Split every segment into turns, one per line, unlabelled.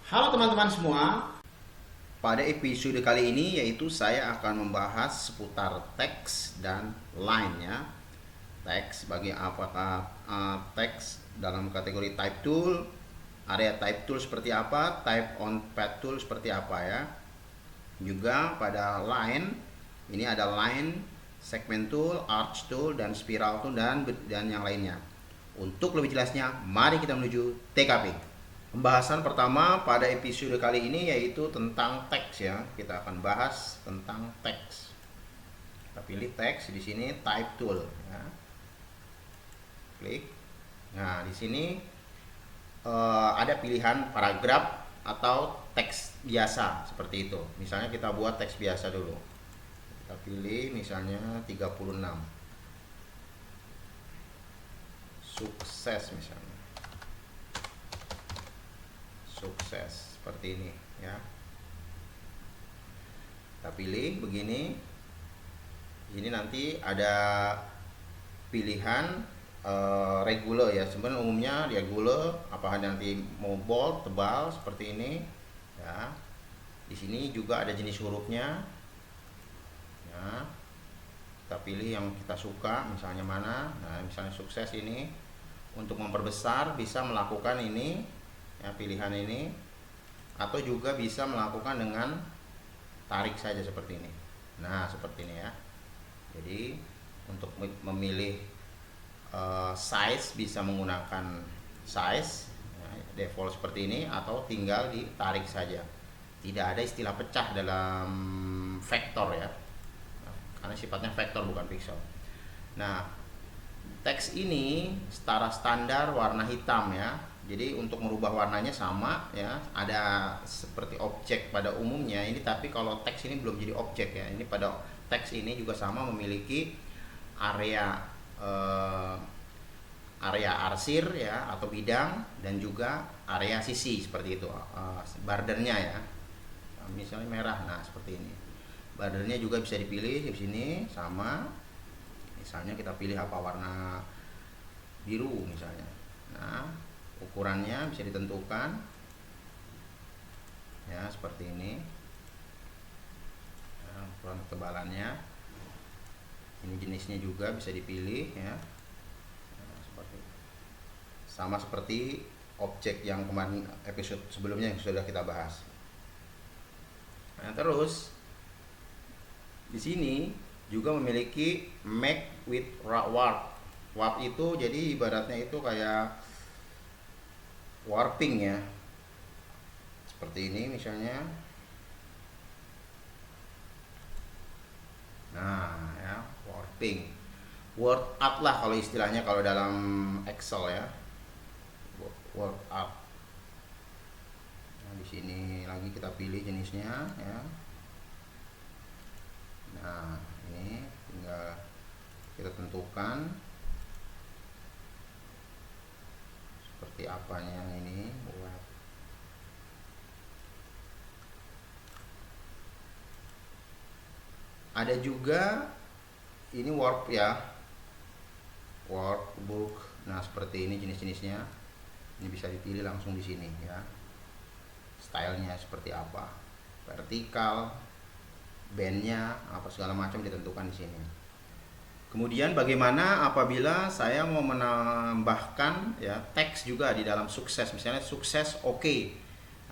Halo teman-teman semua, pada episode kali ini yaitu saya akan membahas seputar teks dan line ya. Teks bagi apakah teks dalam kategori type tool, area type tool seperti apa, type on path tool seperti apa ya. Juga pada line, ini ada line, segment tool, arch tool, dan spiral tool dan yang lainnya. Untuk lebih jelasnya, mari kita menuju TKP. Pembahasan pertama pada episode kali ini yaitu tentang teks ya. Kita akan bahas tentang teks. Kita pilih teks di sini type tool ya. Klik. Nah, di sini ada pilihan paragraf atau teks biasa seperti itu. Misalnya kita buat teks biasa dulu. Kita pilih misalnya 36. Sukses misalnya. Sukses seperti ini ya. Kita pilih begini. Ini nanti ada pilihan regular ya. Sebenarnya umumnya regular, apakah nanti mau bold, tebal seperti ini ya. Di sini juga ada jenis hurufnya ya. Kita pilih yang kita suka, misalnya mana. Nah, misalnya sukses ini. Untuk memperbesar bisa melakukan ini ya, pilihan ini, atau juga bisa melakukan dengan tarik saja seperti ini. Nah, seperti ini ya. Jadi untuk memilih size bisa menggunakan size ya, default seperti ini, atau tinggal ditarik saja. Tidak ada istilah pecah dalam vektor ya, karena sifatnya vektor bukan pixel. Nah, teks ini secara standar warna hitam ya. Jadi untuk merubah warnanya sama ya, ada seperti objek pada umumnya ini, tapi kalau teks ini belum jadi objek ya. Ini pada teks ini juga sama memiliki area area arsir ya atau bidang, dan juga area sisi seperti itu, bordernya ya. Misalnya merah, nah seperti ini. Bordernya juga bisa dipilih di sini sama. Misalnya kita pilih apa, warna biru misalnya. Nah, ukurannya bisa ditentukan ya seperti ini. Nah, ukuran ketebalannya, ini jenisnya juga bisa dipilih ya. Nah, sama seperti objek yang kemarin episode sebelumnya yang sudah kita bahas. Nah, terus di sini juga memiliki make with warp. Warp itu jadi ibaratnya itu kayak warping ya, seperti ini misalnya. Nah ya, warping, word art lah kalau istilahnya kalau dalam Excel ya, word art. Nah, di sini lagi kita pilih jenisnya ya. Nah, ini tinggal kita tentukan seperti apanya yang ini. Ada juga ini warp ya, workbook. Nah, seperti ini jenis-jenisnya. Ini bisa dipilih langsung di sini ya. Stylenya seperti apa, vertikal, bandnya apa segala macam ditentukan di sini. Kemudian bagaimana apabila saya mau menambahkan ya teks juga di dalam sukses, misalnya sukses oke.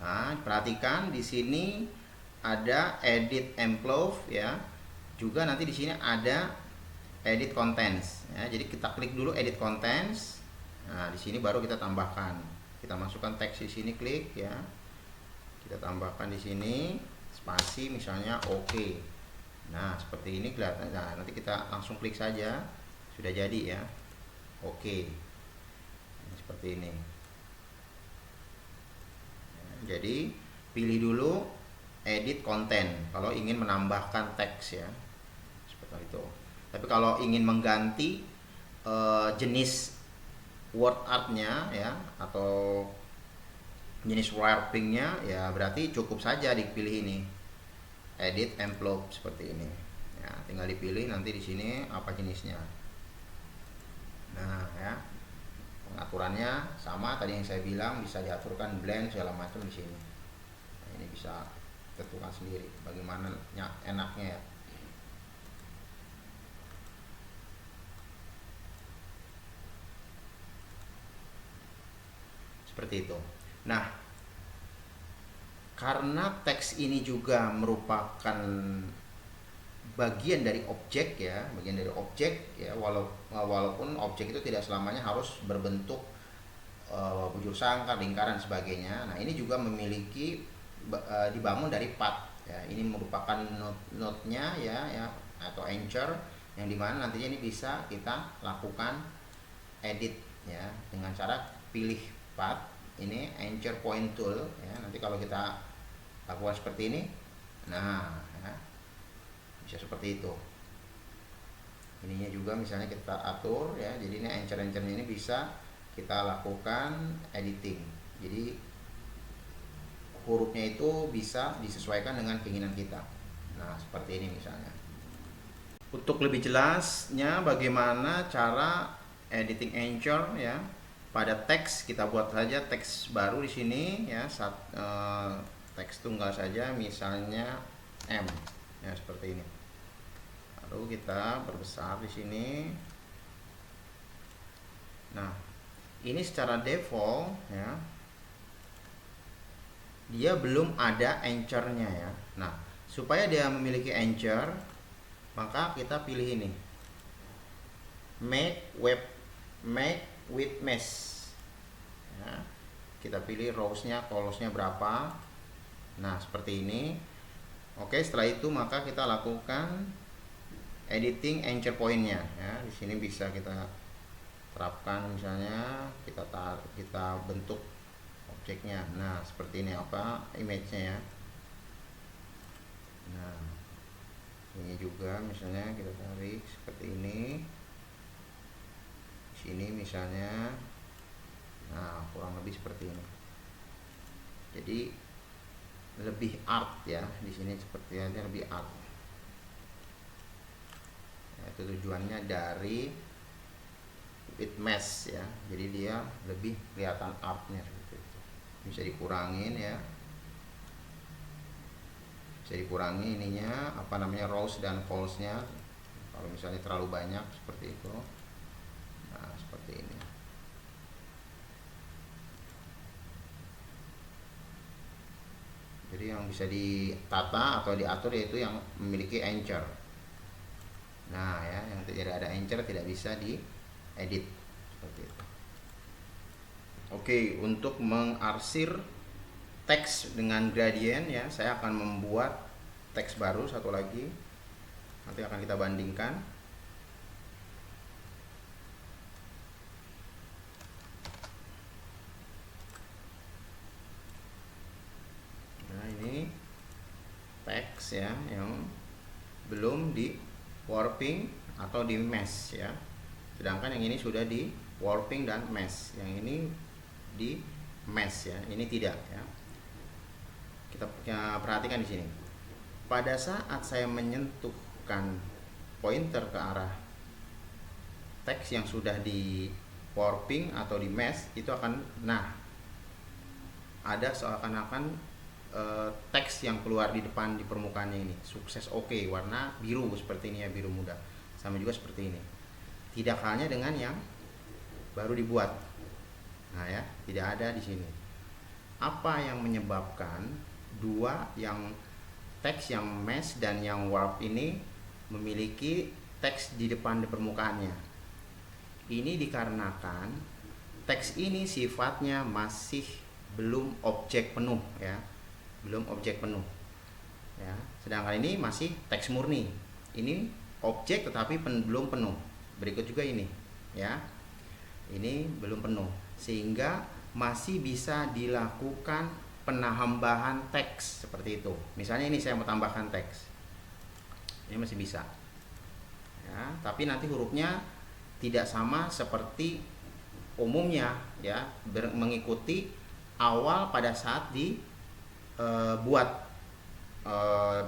Nah, perhatikan di sini ada edit enclave ya. Juga nanti di sini ada edit contents ya. Jadi kita klik dulu edit contents. Nah, di sini baru kita tambahkan. Kita masukkan teks di sini, klik ya. Kita tambahkan di sini spasi misalnya oke. Nah, seperti ini kelihatan. Nah, nanti kita langsung klik saja, sudah jadi ya. Oke. Nah, seperti ini. Nah, jadi pilih dulu edit content kalau ingin menambahkan teks ya. Seperti itu. Tapi kalau ingin mengganti jenis word artnya ya, atau jenis warpingnya ya, berarti cukup saja dipilih ini edit envelope seperti ini ya, tinggal dipilih nanti di sini apa jenisnya. Nah ya, pengaturannya sama tadi yang saya bilang, bisa diaturkan blend segala macam di sini. ini bisa tentukan sendiri bagaimana enaknya ya. Seperti itu. Nah, karena teks ini juga merupakan bagian dari objek ya, walaupun objek itu tidak selamanya harus berbentuk bujur sangkar, lingkaran sebagainya. Nah, ini juga memiliki dibangun dari path ya. Ini merupakan node-nya ya atau anchor yang dimana nantinya ini bisa kita lakukan edit ya dengan cara pilih path. Ini anchor point tool ya. Nanti kalau kita lakukan seperti ini, nah ya, bisa seperti itu. Ininya juga misalnya kita atur ya, jadi ini anchor-anchornya ini bisa kita lakukan editing. Jadi hurufnya itu bisa disesuaikan dengan keinginan kita. Nah, seperti ini misalnya. Untuk lebih jelasnya bagaimana cara editing anchor ya pada teks, kita buat saja teks baru di sini ya, teks tunggal saja, misalnya M ya, seperti ini. Lalu kita perbesar di sini. Nah, ini secara default ya, dia belum ada anchor-nya ya. Nah, supaya dia memiliki anchor, maka kita pilih ini, make with mesh ya. Kita pilih rows-nya, columns-nya berapa. Nah, seperti ini. Oke, setelah itu maka kita lakukan editing anchor point-nya ya. Di sini bisa kita terapkan, misalnya kita bentuk objeknya. Nah, seperti ini apa image-nya ya. Nah, ini juga misalnya kita tarik seperti ini. Di sini misalnya, nah kurang lebih seperti ini. Jadi lebih art ya, di sini seperti aja lebih art. Itu tujuannya dari with mesh ya, jadi dia lebih kelihatan artnya gitu. Bisa dikurangin ya, bisa dikurangi ininya apa namanya, rows dan columns-nya kalau misalnya terlalu banyak seperti itu. Nah, seperti ini. Jadi yang bisa ditata atau diatur yaitu yang memiliki anchor. Nah ya, yang tidak ada anchor tidak bisa diedit seperti itu. Oke, untuk mengarsir teks dengan gradient ya, saya akan membuat teks baru satu lagi. Nanti akan kita bandingkan. Nah, ini teks ya yang belum di warping atau di mesh ya, sedangkan yang ini sudah di warping dan mesh, yang ini di mesh ya, ini tidak ya. Kita perhatikan di sini, pada saat saya menyentuhkan pointer ke arah teks yang sudah di warping atau di mesh, itu akan, nah ada seakan-akan teks yang keluar di depan di permukaannya ini, sukses oke, warna biru seperti ini ya, biru muda. Sama juga seperti ini. Tidak halnya dengan yang baru dibuat. Nah ya, tidak ada di sini. Apa yang menyebabkan dua yang teks yang mesh dan yang warp ini memiliki teks di depan di permukaannya? Ini dikarenakan teks ini sifatnya masih belum objek penuh ya, belum objek penuh ya, sedangkan ini masih teks murni. Ini objek tetapi belum penuh. Berikut juga ini ya, ini belum penuh, sehingga masih bisa dilakukan penambahan teks seperti itu. Misalnya ini saya mau tambahkan teks, ini masih bisa ya, tapi nanti hurufnya tidak sama seperti umumnya ya, mengikuti awal pada saat buat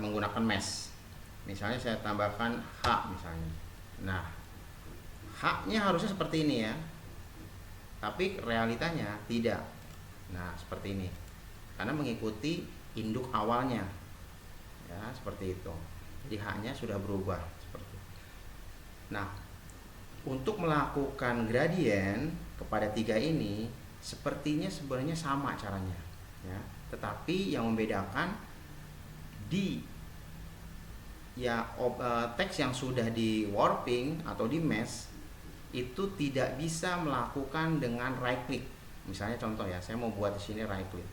menggunakan mesh. Misalnya saya tambahkan H misalnya. Nah, H-nya harusnya seperti ini ya, tapi realitanya tidak. Nah, seperti ini, karena mengikuti induk awalnya ya, seperti itu. Jadi haknya sudah berubah seperti itu. Nah, untuk melakukan gradient kepada tiga ini sepertinya sebenarnya sama caranya ya, tetapi yang membedakan di teks yang sudah di warping atau di mesh itu tidak bisa melakukan dengan right click. Misalnya contoh ya, saya mau buat di sini right click.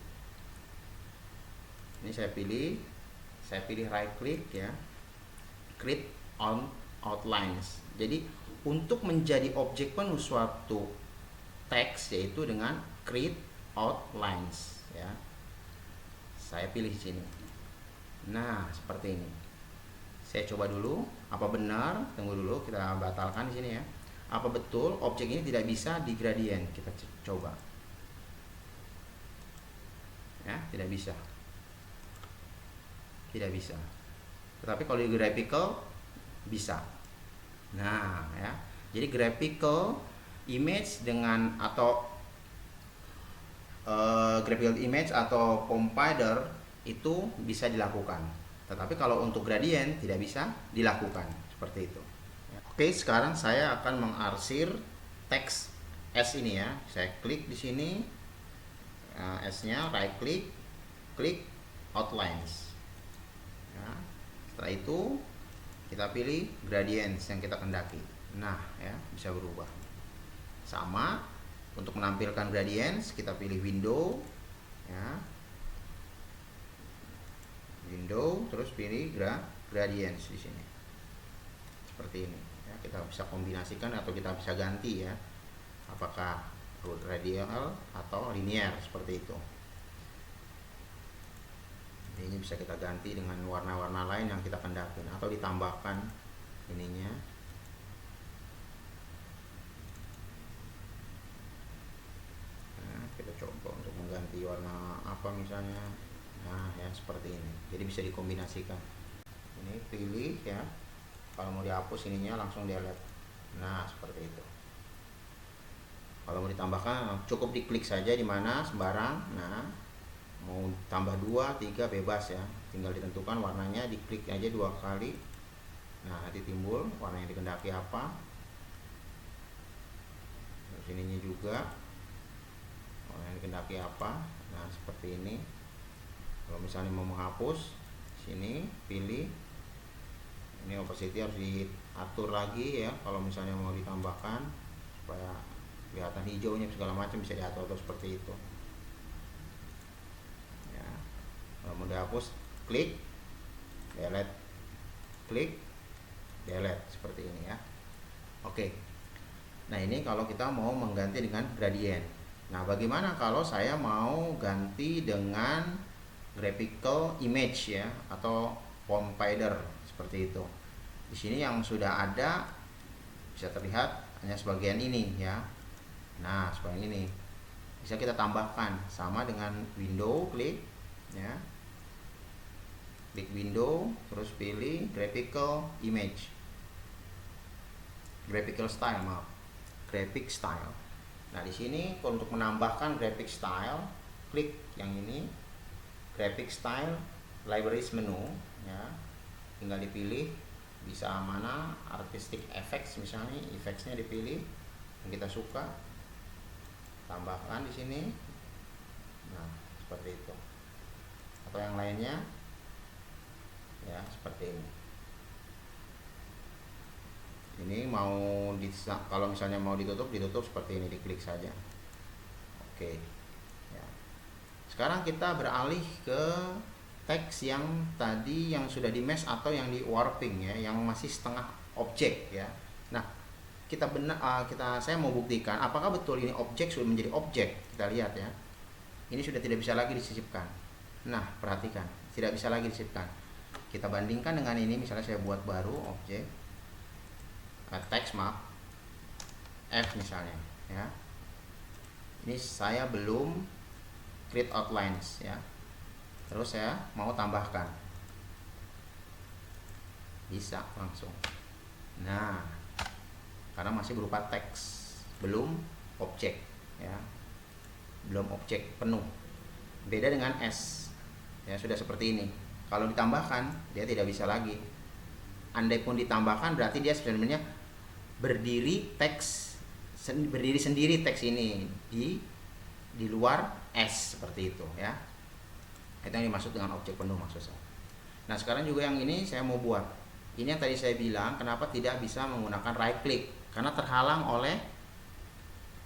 Ini saya pilih right click ya, create on outlines. Jadi untuk menjadi objek penuh suatu teks yaitu dengan create outlines ya. Saya pilih di sini. Nah, seperti ini. Saya coba dulu, apa benar? Tunggu dulu, kita batalkan di sini ya. Apa betul objek ini tidak bisa di gradient? Kita coba. Ya, tidak bisa. Tidak bisa. Tetapi kalau di graphical bisa. Nah, ya. Jadi graphical image dengan atau graphical image atau compiler itu bisa dilakukan. Tetapi kalau untuk gradient tidak bisa dilakukan seperti itu. Oke, sekarang saya akan mengarsir teks S ini ya. Saya klik di sini S-nya, right click, klik outlines. Ya. Setelah itu kita pilih gradients yang kita kendaki. Nah, ya bisa berubah. Sama untuk menampilkan gradients kita pilih window, ya. Window, terus pilih gradients di sini. Seperti ini. Ya, kita bisa kombinasikan atau kita bisa ganti ya. Apakah radial atau linear seperti itu. Ini bisa kita ganti dengan warna-warna lain yang kita kendaki atau ditambahkan ininya. Nah, kita coba untuk mengganti warna apa misalnya. Nah, ya seperti ini. Jadi bisa dikombinasikan. Ini pilih ya. Kalau mau dihapus ininya langsung delete. Nah, seperti itu. Kalau mau ditambahkan cukup diklik saja di mana sembarang. Nah, mau tambah 2, 3 bebas ya. Tinggal ditentukan warnanya, diklik aja 2 kali. Nah, nanti timbul warna yang dikehendaki apa. Terus ininya juga warna yang dikehendaki apa. Nah, seperti ini. Kalau misalnya mau menghapus, sini pilih. Ini opacity harus diatur lagi ya. Kalau misalnya mau ditambahkan supaya kelihatan hijaunya segala macam bisa diatur seperti itu. Ya. Kalau mau dihapus, klik, delete, klik, delete seperti ini ya. Oke. Nah, ini kalau kita mau mengganti dengan gradient. Nah, bagaimana kalau saya mau ganti dengan graphical image ya atau compiler seperti itu. Di sini yang sudah ada bisa terlihat hanya sebagian ini ya. Nah, sebagian ini bisa kita tambahkan sama dengan window, klik ya. Klik window, terus pilih graphical image. Graphical style, maaf. Graphic style. Nah, di sini untuk menambahkan graphic style, klik yang ini. Graphic style libraries menu ya, tinggal dipilih bisa mana artistic effects misalnya, effectsnya dipilih yang kita suka, tambahkan di sini. Nah, seperti itu. Atau yang lainnya ya seperti ini. Ini mau kalau misalnya mau ditutup seperti ini, diklik saja. Oke. Sekarang kita beralih ke teks yang tadi yang sudah di mesh atau yang di warping ya, yang masih setengah objek ya. Nah, saya mau buktikan apakah betul ini objek sudah menjadi objek. Kita lihat ya. Ini sudah tidak bisa lagi disisipkan. Nah, perhatikan, tidak bisa lagi disisipkan. Kita bandingkan dengan ini, misalnya saya buat baru objek teks F misalnya ya. Ini saya belum create outlines ya. Terus saya mau tambahkan, bisa langsung. Nah, karena masih berupa teks, belum objek ya, belum objek penuh. Beda dengan S. Ya sudah seperti ini. Kalau ditambahkan dia tidak bisa lagi. Andai pun ditambahkan berarti dia sebenarnya berdiri sendiri teks ini di luar S seperti itu ya. Itu yang dimaksud dengan objek penuh maksud saya. Nah sekarang juga yang ini saya mau buat. Ini yang tadi saya bilang kenapa tidak bisa menggunakan right click, karena terhalang oleh,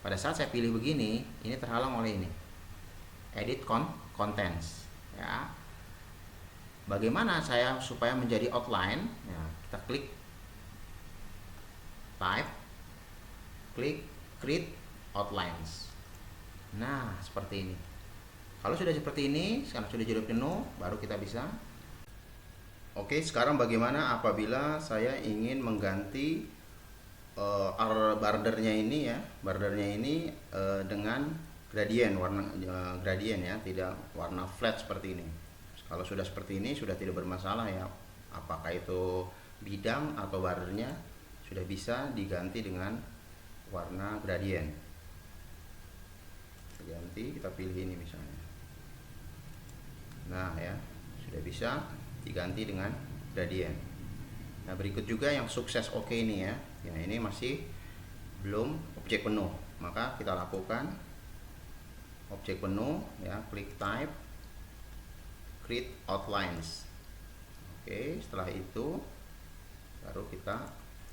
pada saat saya pilih begini, ini terhalang oleh ini edit contents ya. Bagaimana saya supaya menjadi outline ya, kita klik type, klik create outlines. Nah seperti ini. Kalau sudah seperti ini, sekarang sudah jadi penuh, baru kita bisa. Oke, sekarang bagaimana apabila saya ingin mengganti bordernya ini ya, dengan gradient, warna gradient ya, tidak warna flat seperti ini. Kalau sudah seperti ini sudah tidak bermasalah ya, apakah itu bidang atau bordernya sudah bisa diganti dengan warna gradient. Ganti, kita pilih ini misalnya. Nah ya, sudah bisa diganti dengan gradient. Nah berikut juga yang sukses oke ini ya. Ya ini masih belum objek penuh, maka kita lakukan objek penuh ya, klik type, create outlines. Oke, setelah itu baru kita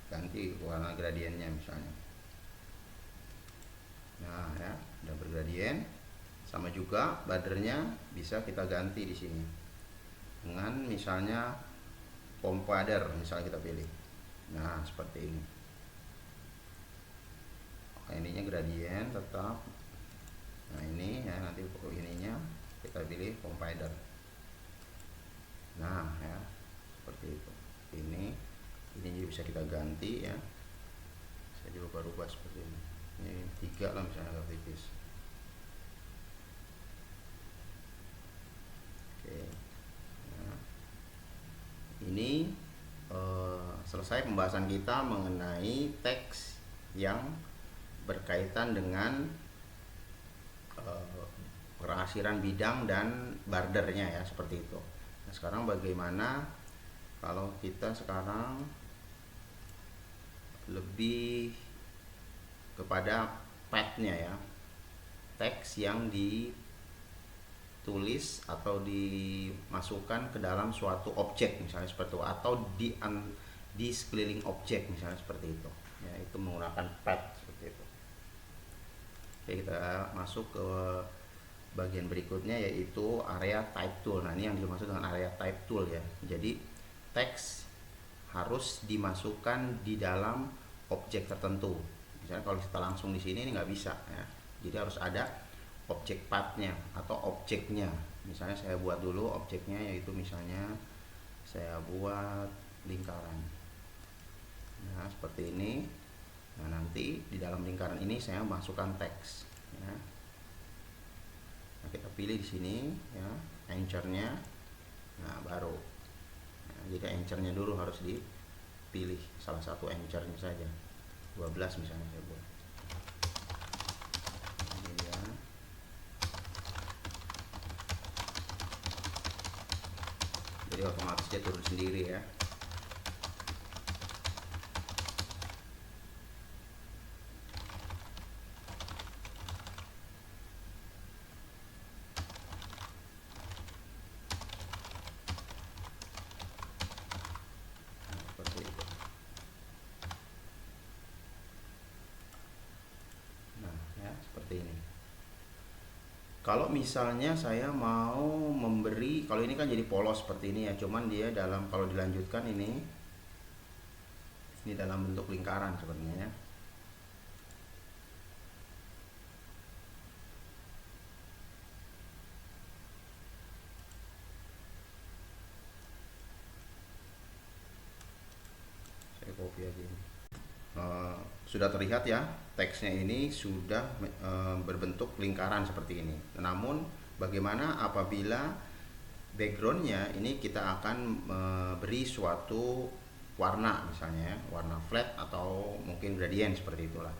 ganti warna gradiennya misalnya. Nah ya, udah bergradient. Sama juga bordernya bisa kita ganti di sini dengan misalnya pompadour, misalnya kita pilih. Nah seperti ini. Ininya gradient tetap. Nah ini ya, nanti ininya kita pilih pompadour. Nah ya, seperti itu. Ini juga bisa kita ganti ya. Saya juga rubah seperti ini. Ini 3 lah misalnya, agak tipis. Oke. Nah, ini selesai pembahasan kita mengenai teks yang berkaitan dengan penghasilan bidang dan bordernya ya, seperti itu. Nah, sekarang bagaimana kalau kita sekarang lebih kepada path-nya ya, teks yang ditulis atau dimasukkan ke dalam suatu objek misalnya seperti itu, atau di sekeliling objek misalnya seperti itu ya, itu menggunakan path seperti itu. Oke, kita masuk ke bagian berikutnya yaitu area type tool. Nah ini yang dimaksud dengan area type tool ya, jadi teks harus dimasukkan di dalam objek tertentu. Misalnya kalau kita langsung di sini ini nggak bisa ya, jadi harus ada objek path-nya atau objeknya. Misalnya saya buat dulu objeknya, yaitu misalnya saya buat lingkaran. Nah seperti ini. Nah nanti di dalam lingkaran ini saya masukkan teks ya. Nah, kita pilih di sini ya, anchor-nya. Nah baru, nah, jadi anchor-nya dulu harus dipilih salah satu anchor-nya saja, 12 misalnya saya buat. Ini ya. Jadi otomatis dia turun sendiri ya. Seperti ini. Kalau misalnya saya mau memberi, kalau ini kan jadi polos seperti ini ya, cuman dia dalam, kalau dilanjutkan ini dalam bentuk lingkaran sebenarnya ya. Saya copy aja ini. Sudah terlihat ya, teksnya ini sudah berbentuk lingkaran seperti ini. Namun bagaimana apabila backgroundnya ini kita akan beri suatu warna, misalnya warna flat atau mungkin gradient seperti itulah.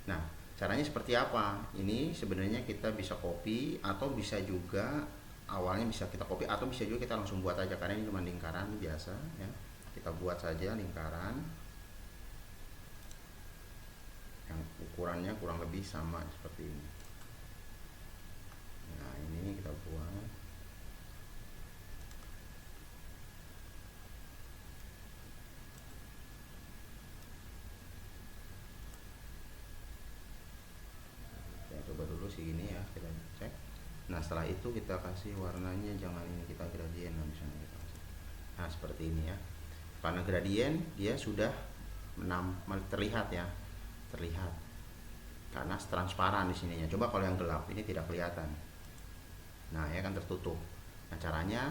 Nah caranya seperti apa? Ini sebenarnya kita bisa copy atau bisa juga awalnya bisa kita copy atau bisa juga kita langsung buat aja, karena ini cuma lingkaran biasa ya. Kita buat saja lingkaran yang ukurannya kurang lebih sama seperti ini. Nah ini kita buat. Saya coba dulu segini ya, kita cek. Nah setelah itu kita kasih warnanya, jangan ini, kita gradien misalnya kita kasih. Nah seperti ini ya, karena gradien dia sudah terlihat ya, terlihat karena transparan di sininya. Coba kalau yang gelap ini tidak kelihatan. Nah ya kan tertutup. Nah caranya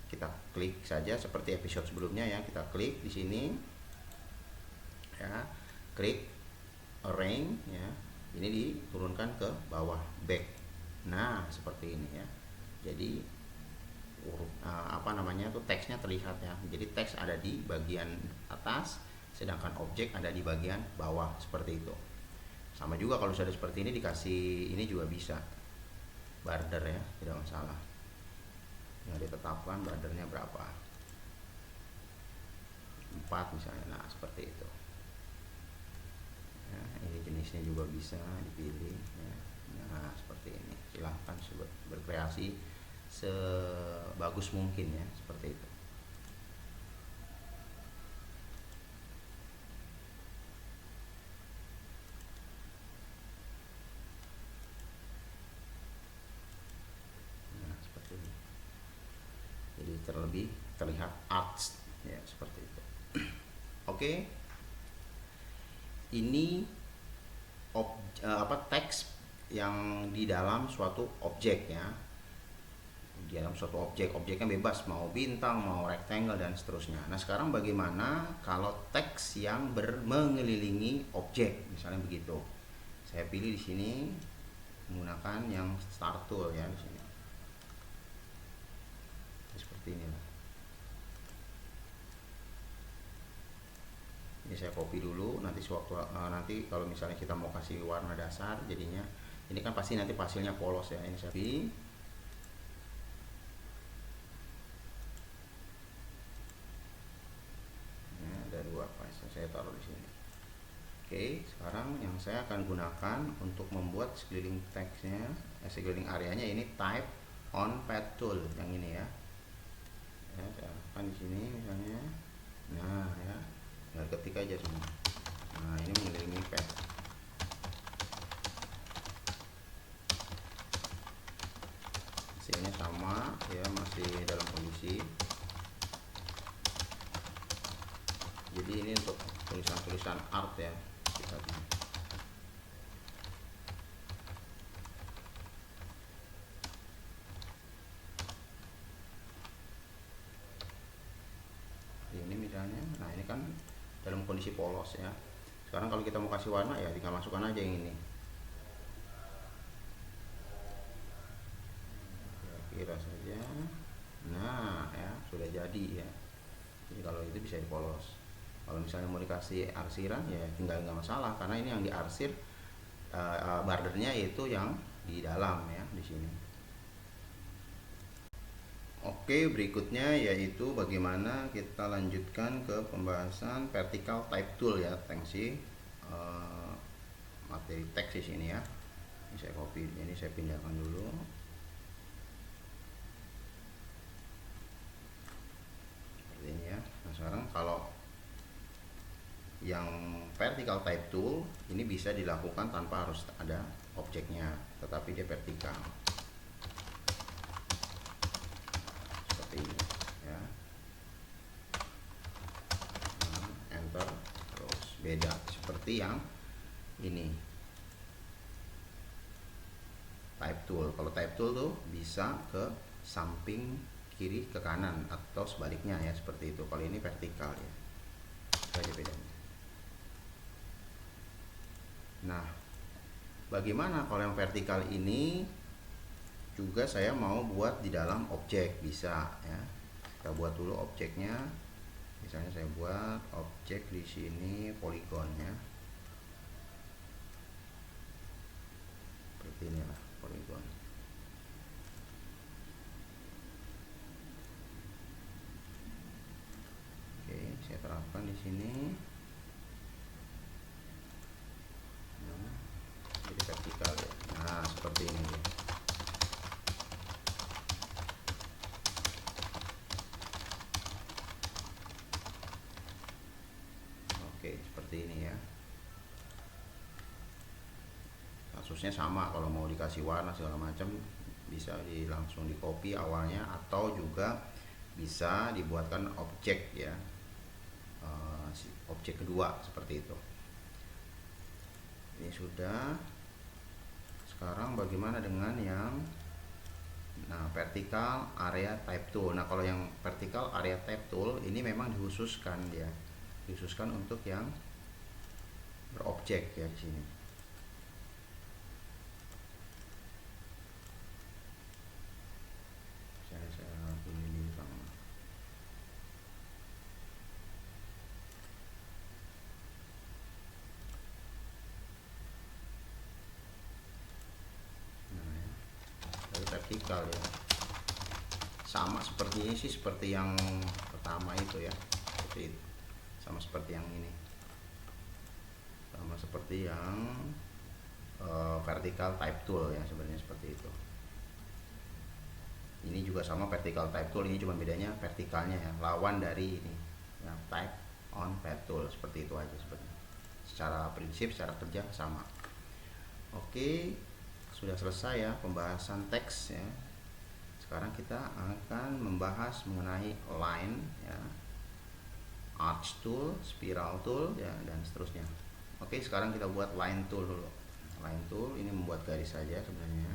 kita klik saja seperti episode sebelumnya ya, kita klik di sini ya, klik arrange ya, ini diturunkan ke bawah back. Nah seperti ini ya, jadi apa namanya tuh, teksnya terlihat ya. Jadi teks ada di bagian atas, sedangkan objek ada di bagian bawah seperti itu. Sama juga kalau sudah seperti ini dikasih ini juga bisa border ya, tidak masalah ya, ditetapkan bordernya berapa, 4 misalnya. Nah seperti itu ya, ini jenisnya juga bisa dipilih ya. Nah seperti ini, silahkan berkreasi sebagus mungkin ya, seperti itu. Nah seperti ini, jadi terlebih terlihat arts ya, seperti itu. Oke, ini teks yang di dalam suatu objek ya, di dalam suatu objeknya bebas, mau bintang, mau rectangle dan seterusnya. Nah sekarang bagaimana kalau teks yang mengelilingi objek, misalnya begitu. Saya pilih di sini menggunakan yang start tool ya, di sini seperti ini. Ini saya copy dulu, nanti nanti kalau misalnya kita mau kasih warna dasar, jadinya ini kan pasti nanti hasilnya polos ya. Ini saya pilih. Nah, ada 2 saya taruh di sini. Oke, sekarang yang saya akan gunakan untuk membuat sekeliling teksnya, sekeliling areanya, ini type on pad tool yang ini ya. Ya, saya akan di sini misalnya. Nah ya, tinggal ketik aja semua. Nah ini mengelilingi pad. Hasilnya sama ya, masih dalam kondisi. Jadi ini untuk tulisan-tulisan art ya, kita ini misalnya. Nah ini kan dalam kondisi polos ya. Sekarang kalau kita mau kasih warna ya tinggal masukkan aja yang ini, kira saja. Nah ya, sudah jadi ya. Jadi kalau itu bisa dipolos. Kalau misalnya mau dikasih arsiran ya tinggal, nggak masalah, karena ini yang diarsir bordernya itu yang di dalam ya, di sini. Oke, berikutnya yaitu bagaimana kita lanjutkan ke pembahasan vertical type tool ya, tensi materi teks di sini ya. Ini saya copy, ini saya pindahkan dulu. Seperti ini ya. Nah sekarang kalau yang vertical type tool ini bisa dilakukan tanpa harus ada objeknya, tetapi dia vertikal seperti ini ya. Nah, enter, terus beda seperti yang ini type tool. Kalau type tool tuh bisa ke samping kiri ke kanan atau sebaliknya ya, seperti itu. Kalau ini vertikal ya, itu aja bedanya. Nah, bagaimana kalau yang vertikal ini juga saya mau buat di dalam objek, bisa ya. Kita buat dulu objeknya. Misalnya saya buat objek di sini poligon ya. Seperti inilah poligon. terapkan di sini. Nah, jadi vertikal ya. Nah, seperti ini ya. Oke, seperti ini ya. Kasusnya sama, kalau mau dikasih warna segala macam bisa langsung di copy awalnya, atau juga bisa dibuatkan objek ya, objek kedua seperti itu. Ini sudah. Sekarang bagaimana dengan yang vertical area type tool. Nah, kalau yang vertical area type tool ini memang dikhususkan ya, dikhususkan untuk yang berobjek ya di sini. Saya pilih ini sama. Nah, ya. Dari vertikal ya. Sama seperti ini sih, seperti yang pertama itu ya. Seperti itu. Sama seperti yang ini. Sama seperti yang vertical type tool ya, sebenarnya seperti itu. Ini juga sama vertical type tool, ini cuma bedanya vertikalnya ya, lawan dari ini ya, type on pad tool, seperti itu aja sebenarnya. Secara prinsip, secara kerja sama. Oke, sudah selesai ya pembahasan teks ya. Sekarang kita akan membahas mengenai line ya, arch tool, spiral tool ya, dan seterusnya. Oke, sekarang kita buat line tool dulu. Line tool ini membuat garis saja sebenarnya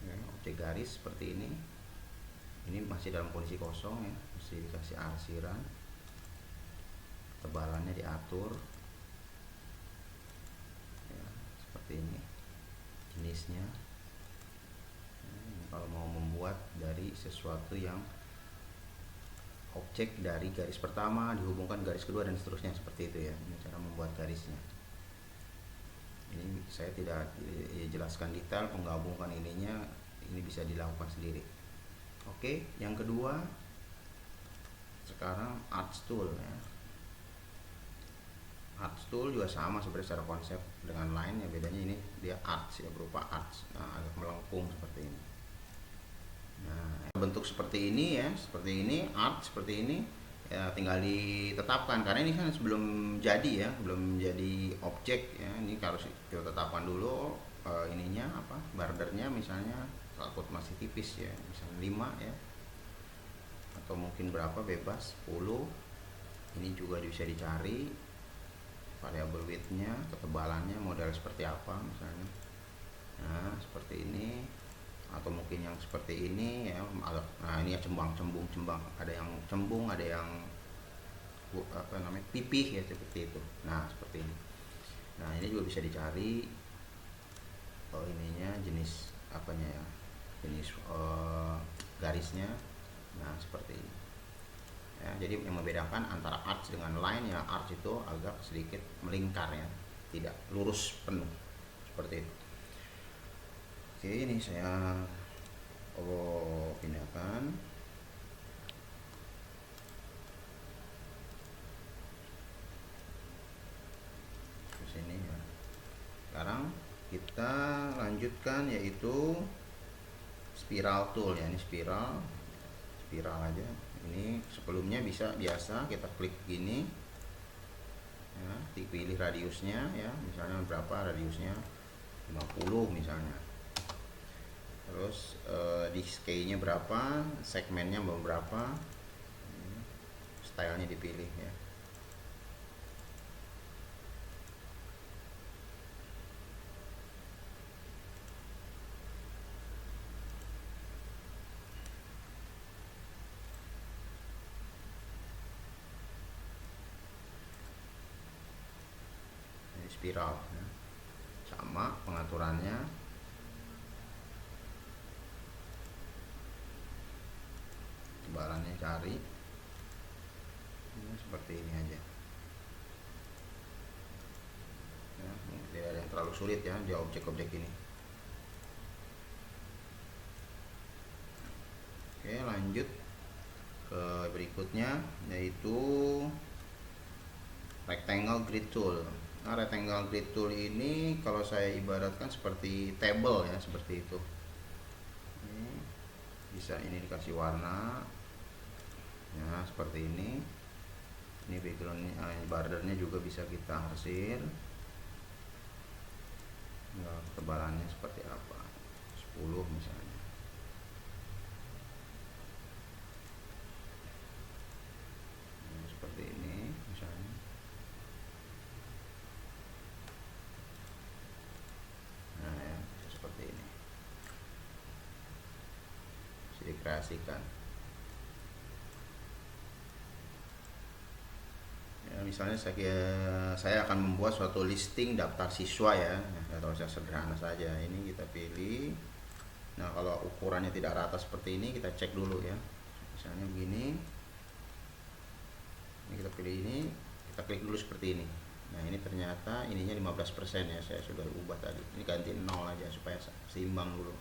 ya, objek garis seperti ini. Ini masih dalam kondisi kosong ya, mesti dikasih arsiran, tebalannya diatur ya, seperti ini jenisnya. Nah, kalau mau membuat dari sesuatu yang objek dari garis pertama dihubungkan garis kedua dan seterusnya, seperti itu ya. Ini cara membuat garisnya. Ini saya tidak jelaskan detail, menggabungkan ininya, ini bisa dilakukan sendiri. Oke, yang kedua sekarang arch tool ya. Arch tool juga sama sebenarnya secara konsep dengan line ya, bedanya ini dia arch ya, berupa arch, nah, agak melengkung seperti ini. Nah, bentuk seperti ini ya, seperti ini arch seperti ini ya, tinggal ditetapkan karena ini kan sebelum jadi ya, belum jadi objek ya. Ini harus kita tetapkan dulu ininya apa, bordernya misalnya, takut masih tipis ya, misalnya 5 ya, atau mungkin berapa, bebas 10. Ini juga bisa dicari variabel widthnya, ketebalannya, model seperti apa misalnya. Nah, seperti ini, atau mungkin yang seperti ini ya. Nah, ini ya cembung, ada yang cembung, ada yang apa namanya, pipih ya, seperti itu. Nah, seperti ini. Nah, ini juga bisa dicari ininya, jenis apanya ya, jenis garisnya. Nah, seperti ini ya. Jadi yang membedakan antara arch dengan line ya, arch itu agak sedikit melingkar ya, tidak lurus penuh seperti itu. Oke, ini saya pindahkan ke sini ya. Sekarang kita lanjutkan yaitu spiral tool ya. Ini spiral aja. Ini sebelumnya biasa kita klik gini ya, dipilih radiusnya ya, misalnya berapa radiusnya, 50 misalnya. Terus di scale nya berapa, segmennya berapa, stylenya dipilih ya. Ini spiral ya. Sama pengaturannya. Tebalannya cari ini seperti ini aja ya, tidak ada yang terlalu sulit ya di objek-objek ini. Oke, lanjut ke berikutnya, yaitu rectangle grid tool. Nah, rectangle grid tool ini kalau saya ibaratkan seperti table ya, seperti itu. Ini bisa ini dikasih warna ya, seperti ini. Ini backgroundnya, bordernya juga bisa kita arsir ya, ketebalannya seperti apa, 10 misalnya. Nah, seperti ini misalnya. Nah ya, seperti ini bisa dikreasikan ya. Misalnya saya akan membuat suatu listing daftar siswa ya, atau sederhana saja. Ini kita pilih. Nah, kalau ukurannya tidak rata seperti ini, kita cek dulu ya. Misalnya begini. Ini kita pilih ini, kita klik dulu seperti ini. Nah, ini ternyata ininya 15% ya, saya sudah ubah tadi. Ini ganti 0 aja supaya seimbang dulu.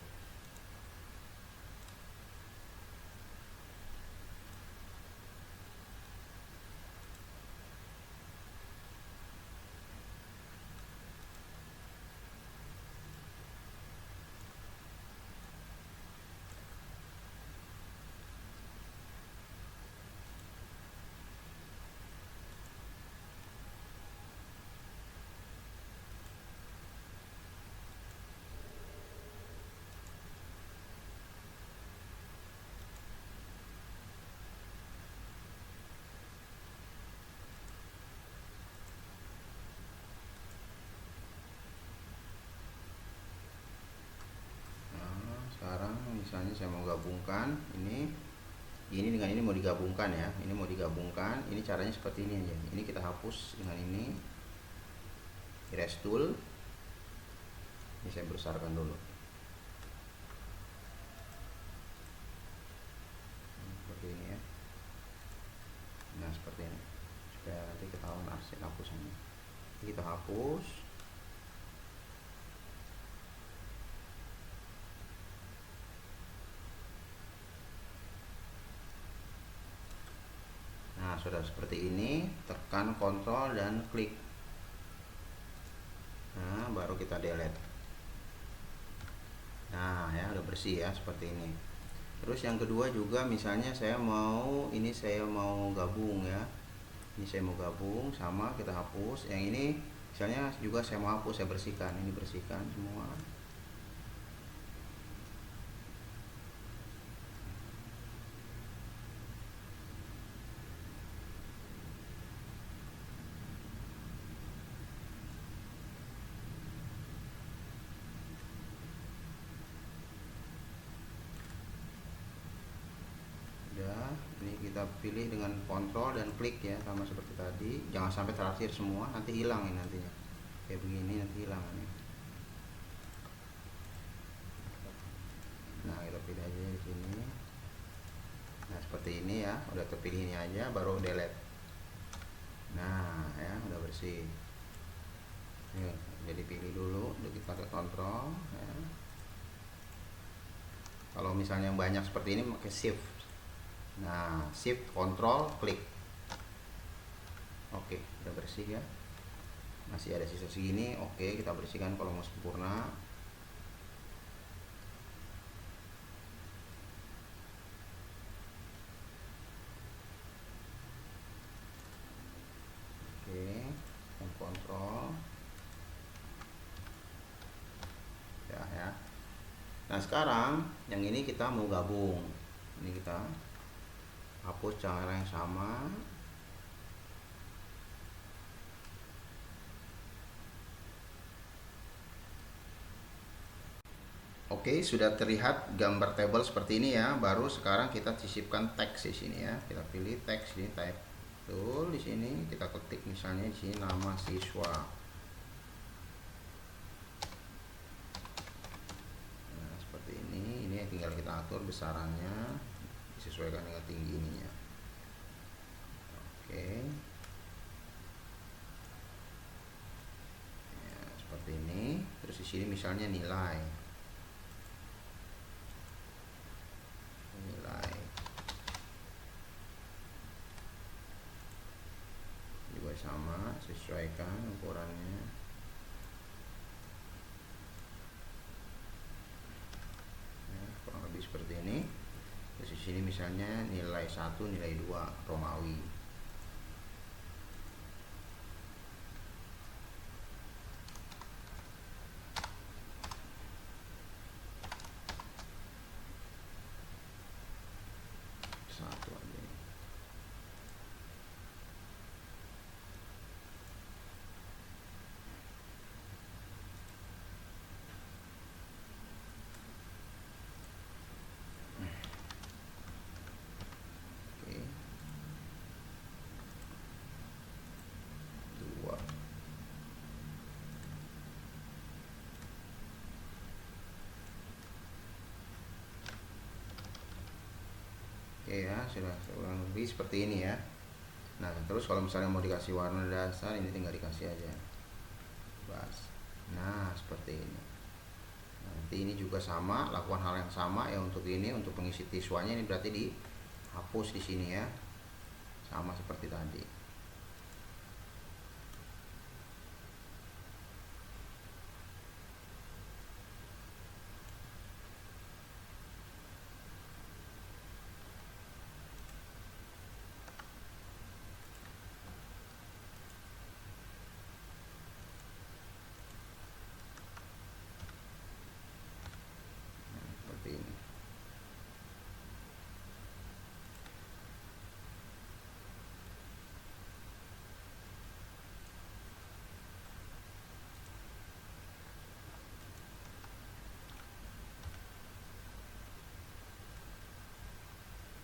Sekarang misalnya saya mau gabungkan ini dengan ini, mau digabungkan ya. Ini mau digabungkan, ini caranya seperti ini aja. Ini kita hapus dengan ini, erase tool. Ini saya besarkan dulu seperti ini ya. Nah, seperti ini supaya nanti ketahuan arsip hapusannya. Kita hapus. Nah, sudah seperti ini, tekan Ctrl dan klik. Nah, baru kita delete. Nah, ya udah bersih ya, seperti ini. Terus yang kedua juga, misalnya saya mau gabung ya. Ini saya mau gabung sama, kita hapus. Yang ini misalnya juga saya mau hapus, saya bersihkan. Ini bersihkan semua. Ini kita pilih dengan kontrol dan klik ya, sama seperti tadi. Jangan sampai terakhir semua, nanti hilang ini nantinya. Kayak begini nanti hilang ini. Nah, kita pilih aja di sini. Nah, seperti ini ya, udah terpilih ini aja, baru delete. Nah, ya udah bersih. Ya, jadi pilih dulu, udah kita ke kontrol ya. Kalau misalnya yang banyak seperti ini pakai shift. Nah, shift kontrol klik. Oke, udah bersih ya. Masih ada sisa segini. Oke, kita bersihkan kalau mau sempurna. Oke, dan kontrol ya. Nah, sekarang yang ini kita mau gabung. Ini kita hapus cara yang sama. Oke, sudah terlihat gambar table seperti ini ya. Baru sekarang kita sisipkan teks di sini ya. Kita pilih teks di type tool di sini. Kita ketik misalnya di sini nama siswa. Nah, seperti ini. Ini tinggal kita atur besarannya, disesuaikan dengan tinggi ininya. Oke. Ya, seperti ini. Terus di sini misalnya nilai. sesuaikan ukurannya. Ya, kurang lebih seperti ini. Terus di sini misalnya nilai 1, nilai 2 Romawi. Satu aja. Oke. 2. Oke ya, sudah kurang lebih seperti ini ya. Nah, terus kalau misalnya mau dikasih warna dasar, ini tinggal dikasih aja. Bas. Nah, seperti ini. Nanti ini juga sama, lakukan hal yang sama ya untuk ini, untuk pengisi siswanya ini berarti dihapus di sini ya. Sama seperti tadi. Seperti ini.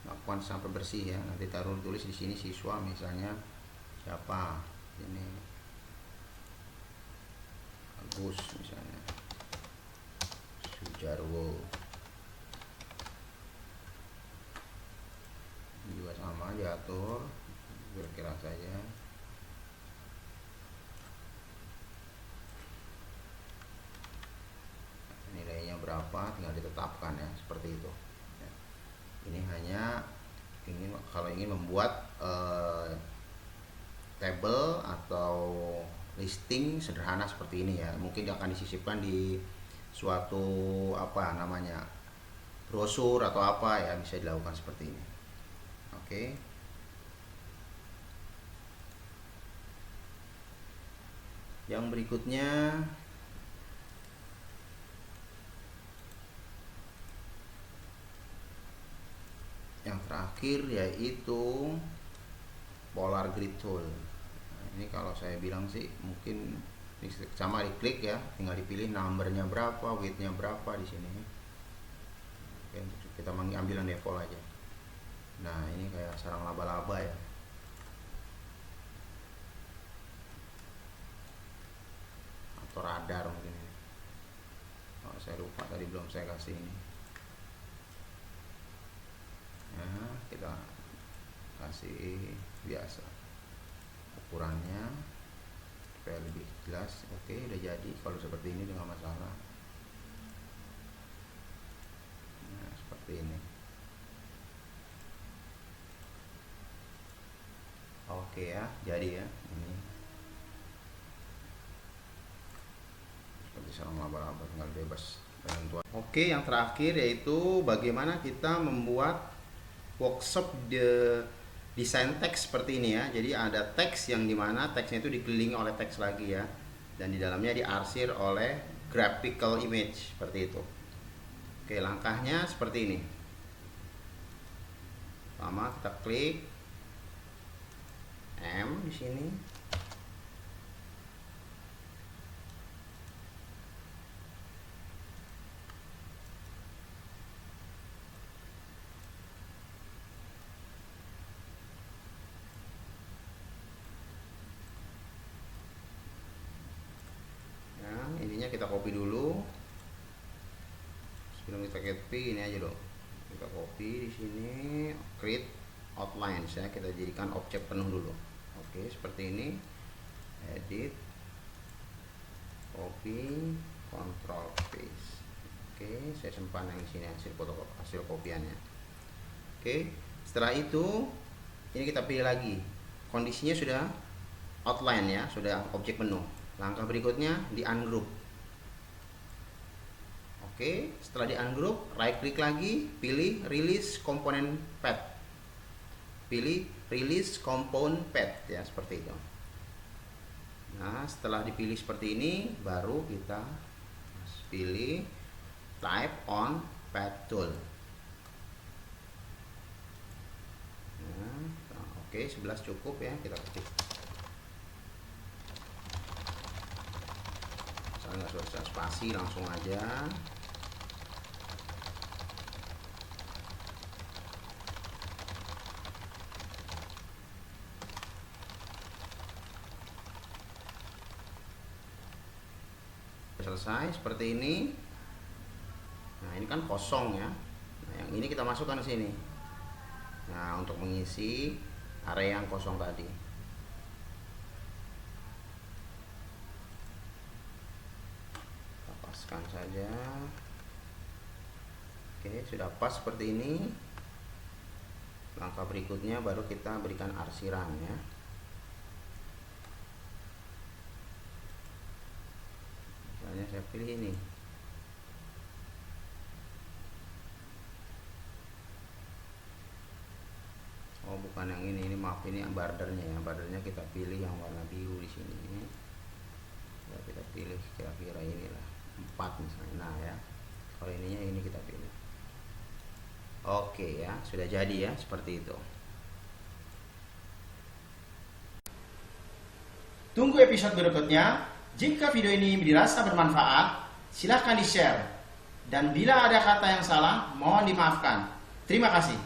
Lakukan sampai bersih ya. Nanti taruh tulis di sini siswa misalnya siapa. Ini Agus misalnya. Sujarwo. Ini juga sama diatur kira-kira saja. Nilainya berapa tinggal ditetapkan ya, seperti itu ya. Ini hanya kalau ingin membuat table atau listing sederhana seperti ini ya, mungkin akan disisipkan di suatu apa namanya brosur atau apa ya, bisa dilakukan seperti ini. Oke. Yang berikutnya yang terakhir yaitu polar grid tool. Nah, ini kalau saya bilang sih mungkin sama diklik ya, tinggal dipilih numbernya berapa, widthnya berapa di sini. Oke, kita ambil default aja. Nah, ini kayak sarang laba-laba ya. Atau radar mungkin. Oh, saya lupa tadi belum saya kasih ini. Nah, kita kasih biasa ukurannya supaya lebih jelas. Oke, udah jadi. Kalau seperti ini dengan masalah. Nah, seperti ini. Oke ya, jadi ya ini seperti sarang laba-laba, tinggal bebas penentuan. Oke, yang terakhir yaitu bagaimana kita membuat workshop desain teks seperti ini ya. Jadi ada teks yang dimana teksnya itu dikelilingi oleh teks lagi ya, dan di dalamnya diarsir oleh graphical image seperti itu. Oke, langkahnya seperti ini. Pertama kita klik M di sini. Intinya kita copy dulu. Sebelum kita copy, ini aja loh. Kita copy di sini, create outlines ya, kita jadikan objek penuh dulu. Oke, seperti ini. Edit, copy, control paste. Oke, saya simpan yang sini hasil kopiannya. Oke, setelah itu ini kita pilih lagi. Kondisinya sudah outline ya, sudah objek menu. Langkah berikutnya di ungroup. Oke, setelah di ungroup, right click lagi, pilih release component path. Pilih release component path ya, seperti itu. Nah, setelah dipilih seperti ini, baru kita pilih type on path tool. Nah, oke, 11 cukup ya, kita ketik. Saya nggak usah spasi, langsung aja. Selesai seperti ini. Nah, ini kan kosong ya. Nah, yang ini kita masukkan ke sini. Nah, untuk mengisi area yang kosong tadi. Lepaskan saja. Oke, sudah pas seperti ini. Langkah berikutnya baru kita berikan arsiran ya. Misalnya saya pilih ini. Oh, bukan yang ini maaf, ini yang bordernya ya. Bordernya kita pilih yang warna biru di sini. Ya, kita pilih kira-kira inilah 4 misalnya. Nah ya, kalau ininya ini kita pilih. Oke ya, sudah jadi ya, seperti itu. Tunggu episode berikutnya. Jika video ini dirasa bermanfaat, silahkan di-share. Dan bila ada kata yang salah, mohon dimaafkan. Terima kasih.